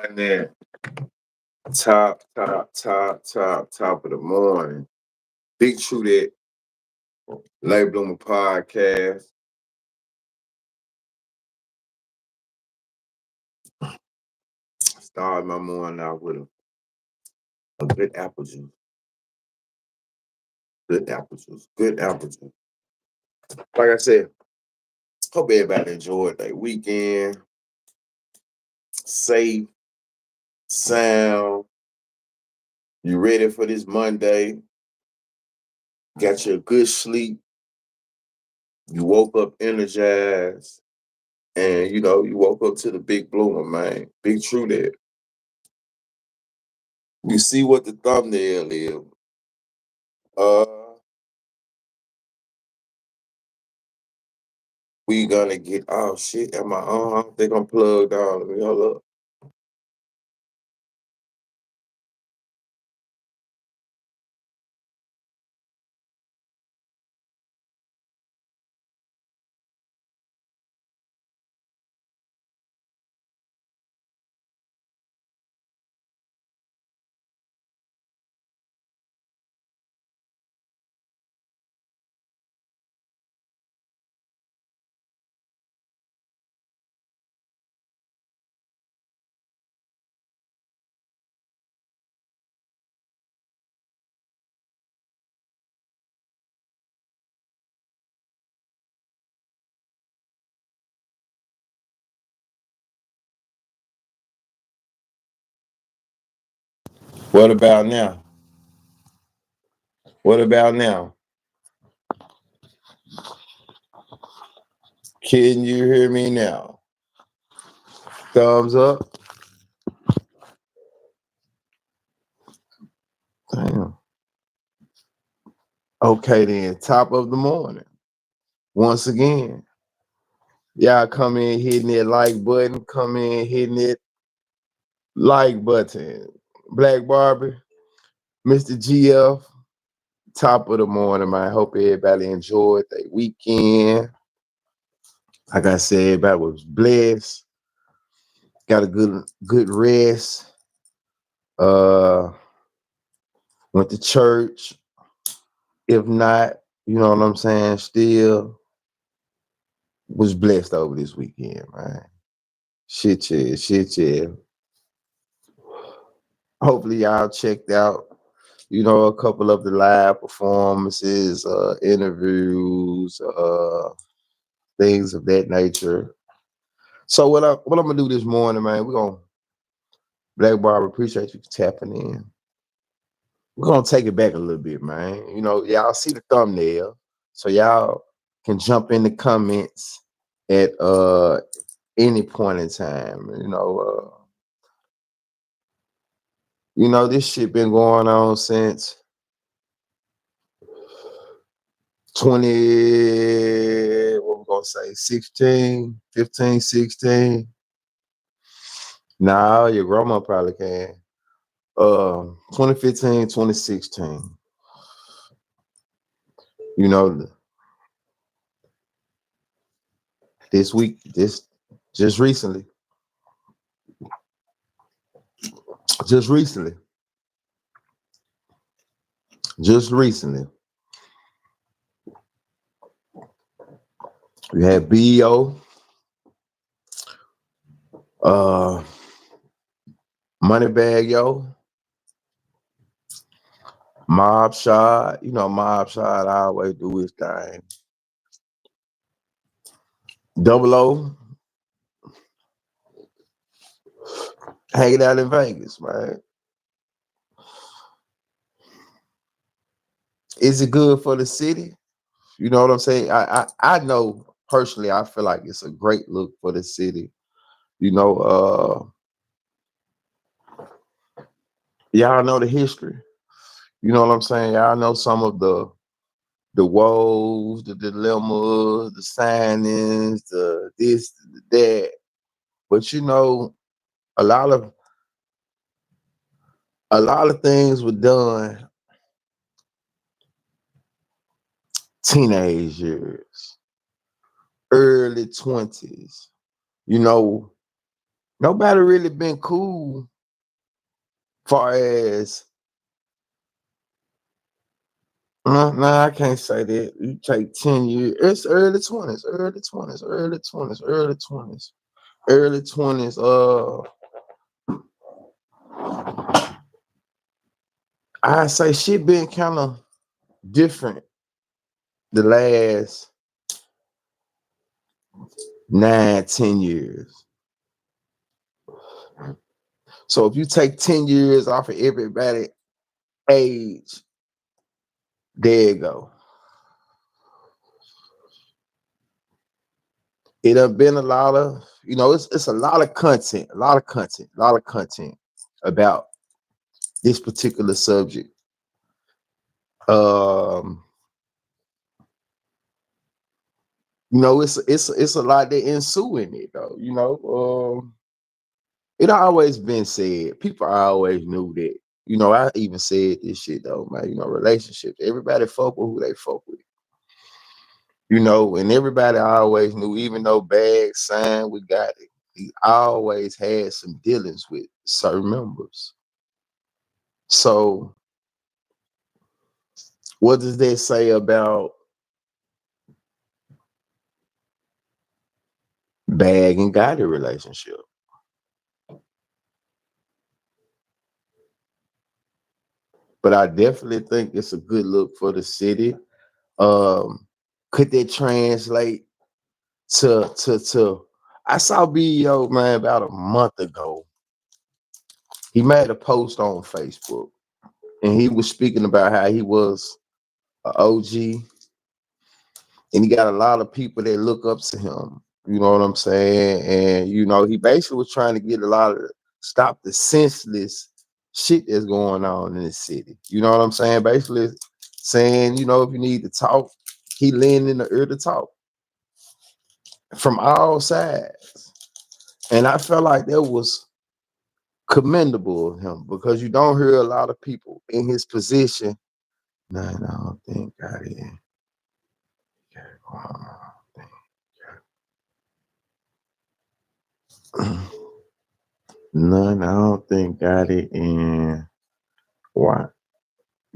Morning. Top of the morning. BigTruDat, Late Bloomer Podcast. Start my morning out with a good apple juice. Good apple juice. Good apple juice. Like I said, hope everybody enjoyed their weekend. Safe, sound. You ready for this Monday? Got your good sleep. You woke up energized. And you woke up to the big bloomer, man. BigTruDat. You see what the thumbnail is. Uh, we gonna get, oh shit, am I on? I don't think I'm plugged on. Let me hold up. What about now? What about now? Can you hear me now? Thumbs up. Damn. Okay then, top of the morning. Once again, y'all come in hitting that like button. Come in hitting it like button. Black Barbie, Mr. GF, top of the morning, man. I hope everybody enjoyed their weekend. Like I said, everybody was blessed. Got a good rest. Went to church. If not, you know what I'm saying, still was blessed over this weekend, man. Shit, yeah. Hopefully y'all checked out, a couple of the live performances, interviews, things of that nature. So what I'm gonna do this morning, man, Black Barber, appreciate you tapping in. We're gonna take it back a little bit, man. Y'all see the thumbnail, so y'all can jump in the comments at any point in time. This shit been going on since 20, what we gonna say, 16, 15, 16. Nah, your grandma probably can. 2015, 2016. This week, just recently, just recently, we had BO, Moneybag Yo, Mob Shot. Mob Shot always do his thing. Double O, hanging out in Vegas, man. Is it good for the city? You know what I'm saying? I know personally, I feel like it's a great look for the city. Y'all know the history. You know what I'm saying? Y'all know some of the woes, the dilemmas, the signings, the this, the that. But a lot of things were done teenage years, early 20s. Nobody really been cool far as nah, I can't say that. You take 10 years. It's early 20s, early 20s, early 20s, early 20s, early 20s. I say shit been kind of different the last 9, 10 years. So if you take 10 years off of everybody age, there you go. It done been a lot of, it's a lot of content, about this particular subject. Um, it's a lot that ensue in it though. It always been said. People always knew that. I even said this shit though, man. Relationships. Everybody fuck with who they fuck with. And everybody always knew, even though bad sign we got it. He always had some dealings with certain members. So what does that say about bag and Gotti relationship? But I definitely think it's a good look for the city. Could that translate to I saw BEO, man, about a month ago. He made a post on Facebook and he was speaking about how he was an OG and he got a lot of people that look up to him. You know what I'm saying? And he basically was trying to get a lot of stop the senseless shit that's going on in the city. You know what I'm saying? Basically saying, if you need to talk, he leaned in the ear to talk from all sides. And I felt like that was commendable of him because you don't hear a lot of people in his position. No, I don't think got it. None, I don't think got it in what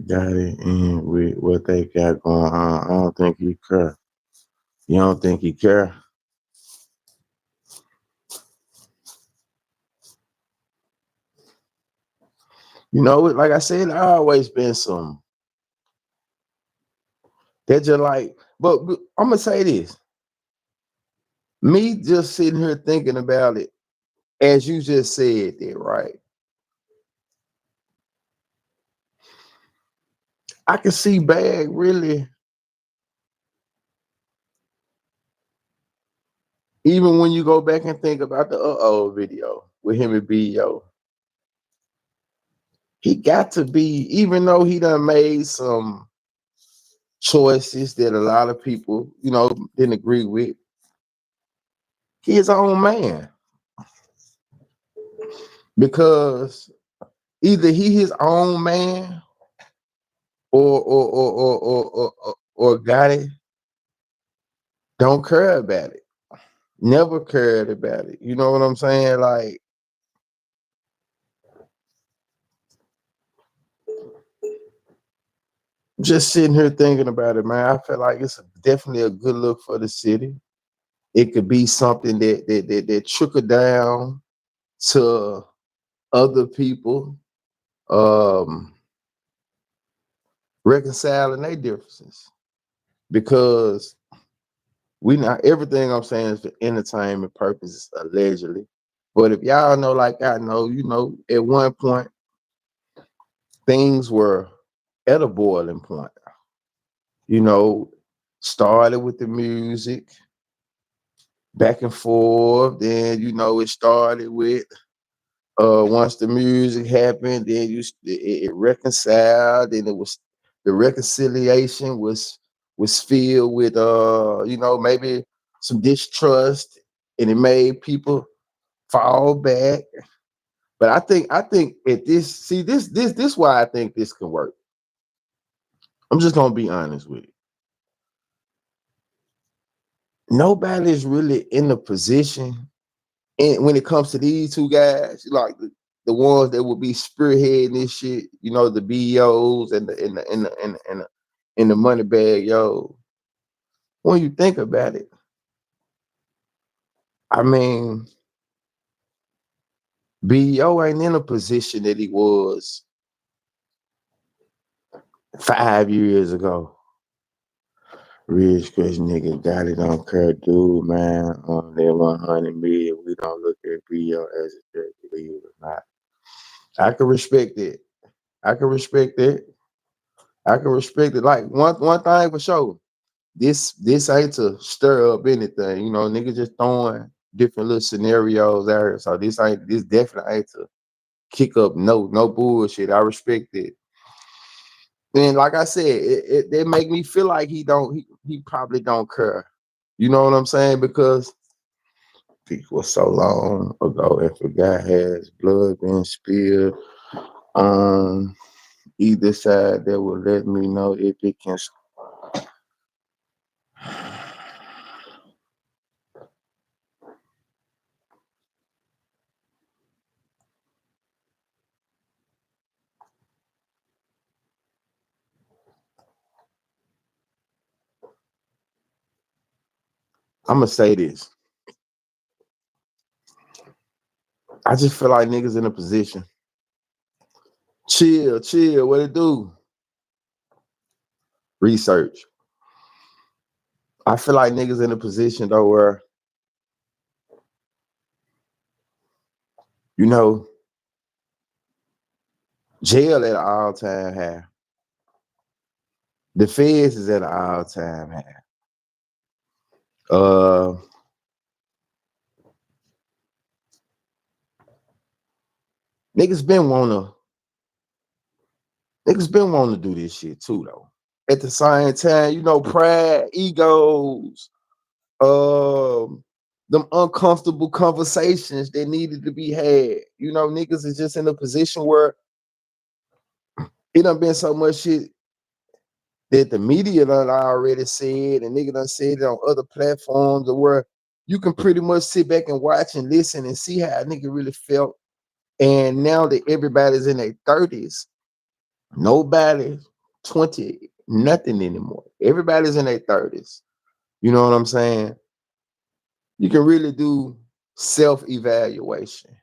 got it in with what they got going on. I don't think he care. You don't think he care? Like I said, I always been some. They're just like, but I'm gonna say this. Me just sitting here thinking about it, as you just said that, right? I can see Bag really, even when you go back and think about the video with him and BEO, he got to be, even though he done made some choices that a lot of people, didn't agree with, he his own man. Because either he his own man or got it, don't care about it. Never cared about it. You know what I'm saying? Like, just sitting here thinking about it, man. I feel like it's definitely a good look for the city. It could be something that trickle down to other people, reconciling their differences. Because we not everything I'm saying is for entertainment purposes, allegedly. But if y'all know, like I know, at one point things were at a boiling point. You know, started with the music, back and forth. Then it started with once the music happened, then it reconciled, and it was the reconciliation was filled with maybe some distrust, and it made people fall back. But I think at this why I think this can work. I'm just gonna be honest with you. Nobody's really in the position And when it comes to these two guys, like the ones that will be spearheading this shit, you know, the BOs and the money bag, yo. When you think about it, I mean, BO ain't in a position that he was 5 years ago. Rich Chris nigga got it on Kurt, dude, man. On that 100 million, we don't look at BO as a threat, believe it or not. I can respect it. I can respect it. I can respect it. Like one thing for sure. This ain't to stir up anything, you know. Niggas just throwing different little scenarios there. So this definitely ain't to kick up no bullshit. I respect it. And like I said, it make me feel like he probably don't care. You know what I'm saying? Because it was so long ago. If a guy has blood being spilled on either side, that will let me know if it can. I'm gonna say this. I just feel like niggas in a position. Chill. What it do? Research. I feel like niggas in a position though where, you know, jail at an all-time high. The feds is at an all-time high. Uh, niggas been wanna do this shit too though. At the same time, you know, pride, egos, them uncomfortable conversations that needed to be had. You know, niggas is just in a position where it done been so much shit that the media done already said, and nigga done said it on other platforms, or where you can pretty much sit back and watch and listen and see how a nigga really felt. And now that everybody's in their 30s, nobody 20, nothing anymore. Everybody's in their 30s. You know what I'm saying? You can really do self-evaluation.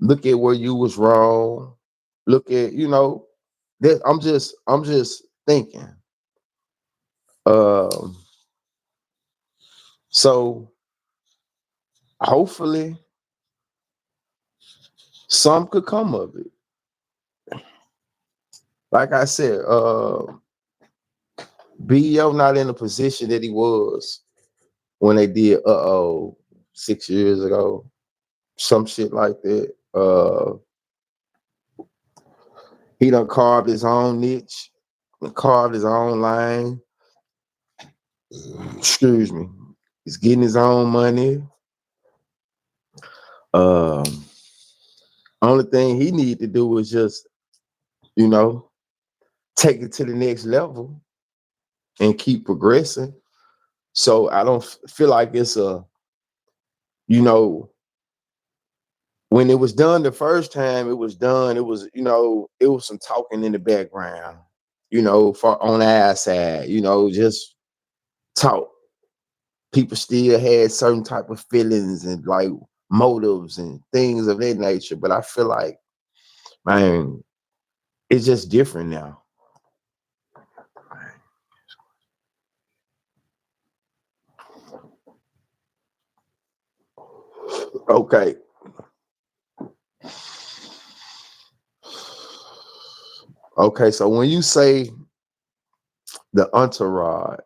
Look at where you was wrong. Look at, you know, that I'm just thinking. Um, so hopefully some could come of it. Like I said, BO not in the position that he was when they did 6 years ago, some shit like that. He done carved his own niche, carved his own lane. Excuse me. He's getting his own money. Um, only thing he need to do is just, you know, take it to the next level and keep progressing. So I don't feel like it's you know, when it was done the first time, it was done. It was, you know, it was some talking in the background, you know, for on our side, you know, just talk. People still had certain type of feelings and like motives and things of that nature. But I feel like, man, it's just different now. Okay. Okay, so when you say the entourage,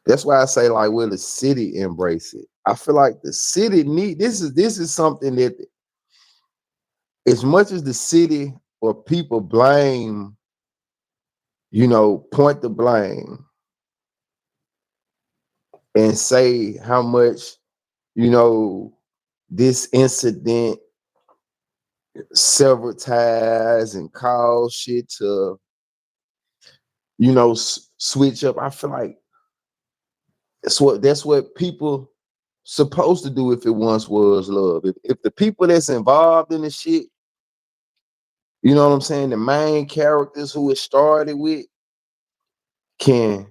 that's why I say, like, will the city embrace it? I feel like the city this is something that, as much as the city or people blame, you know, point the blame and say how much, you know, this incident several ties and cause shit to, you know, switch up. I feel like That's what people supposed to do if it once was love. If the people that's involved in the shit, you know what I'm saying, the main characters who it started with can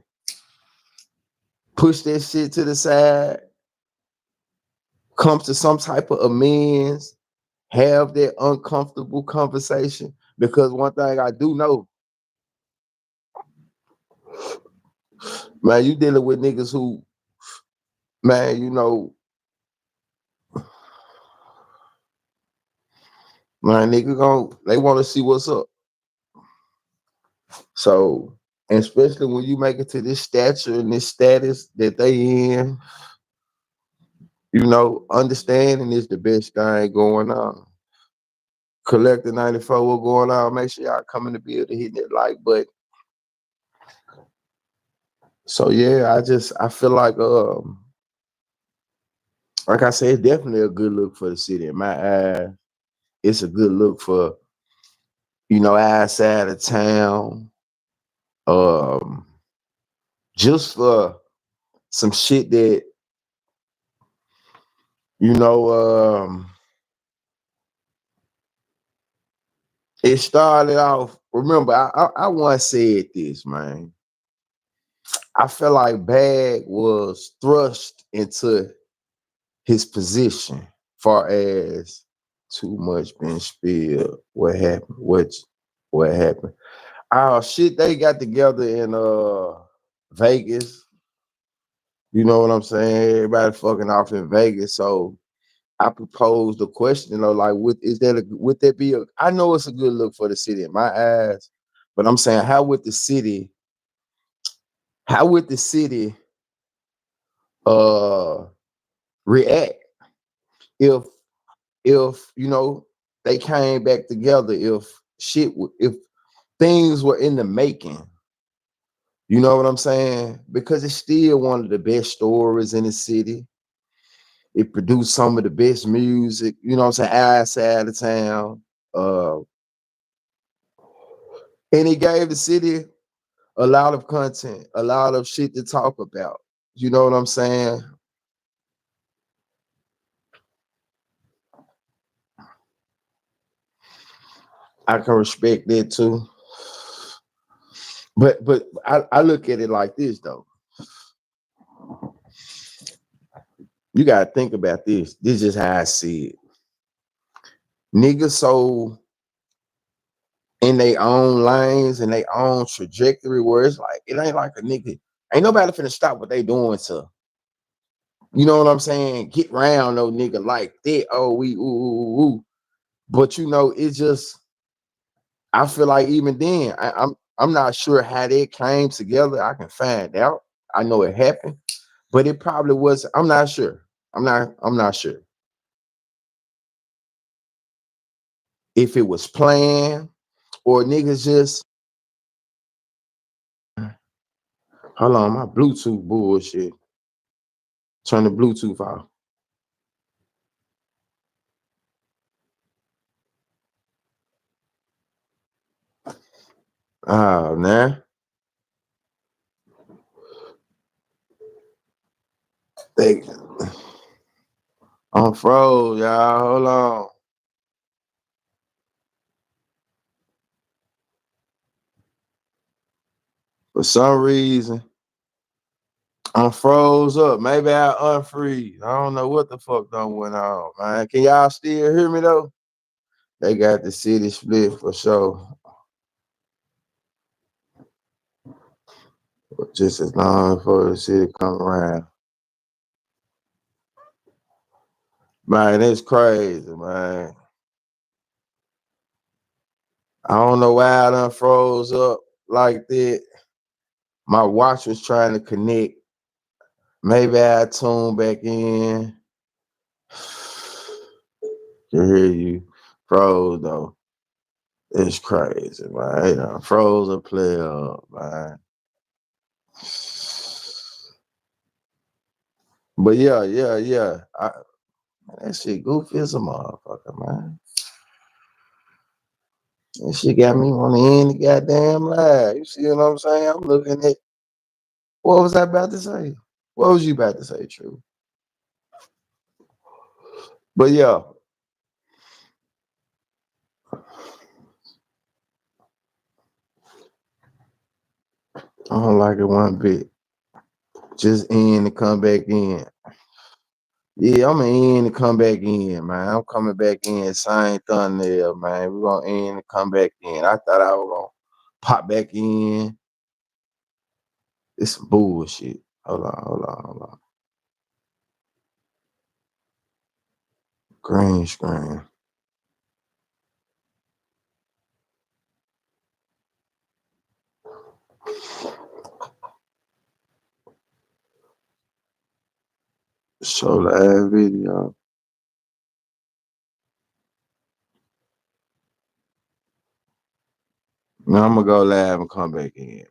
push that shit to the side, come to some type of amends, have that uncomfortable conversation. Because one thing I do know, man, you dealing with niggas who, man, man, they want to see what's up. So, and especially when you make it to this stature and this status that they in, understanding is the best thing going on. Collector 94, what going on? Make sure y'all come in the building, hit that like button. So yeah, I feel like I said, it's definitely a good look for the city. In my eyes, it's a good look for, outside of town. Um, just for some shit that, you know, it started off. Remember, I once said this, man. I feel like Bag was thrust into his position, far as too much been spilled. What happened? What happened? Oh shit, they got together in Vegas. You know what I'm saying? Everybody fucking off in Vegas. So I proposed the question, like, would that be I know it's a good look for the city in my eyes, but I'm saying how would the city uh react if they came back together, if things were in the making, you know what I'm saying? Because it's still one of the best stories in the city. It produced some of the best music, you know what I'm saying, outside of town. Uh, and it gave the city a lot of content, a lot of shit to talk about. You know what I'm saying? I can respect that too. But I look at it like this though. You gotta think about this. This is how I see it. Niggas so in their own lanes and their own trajectory where it's like it ain't like a nigga. Ain't nobody finna stop what they doing to, you know what I'm saying? Get round no nigga like that. Oh, we ooh, ooh, ooh. But it's just I feel like even then, I'm not sure how they came together. I can find out. I know it happened, but it probably was. I'm not sure. I'm not sure if it was planned or niggas just. Hold on, my Bluetooth bullshit. Turn the Bluetooth off. Oh, man. They, I'm froze, y'all. Hold on. For some reason, I'm froze up. Maybe I unfreeze. I don't know what the fuck done went on, man. Can y'all still hear me though? They got the city split for sure. Just as long for the city come around. Man, it's crazy, man. I don't know why I done froze up like that. My watch was trying to connect. Maybe I tune back in. Can hear you. Froze though. It's crazy, man. It done froze a play up, man. But yeah. That shit goofy as a motherfucker, man. That shit got me on the end of the goddamn live. You see what I'm saying? I'm looking at what was I about to say? What was you about to say, True? But yeah, I don't like it one bit. Just in and come back in. Yeah, I'm gonna end and come back in, man. I'm coming back in, same thumbnail, man. We're gonna end and come back in. I thought I was gonna pop back in. It's some bullshit. Hold on. Green screen. Show live video. Now I'm gonna go live and come back in.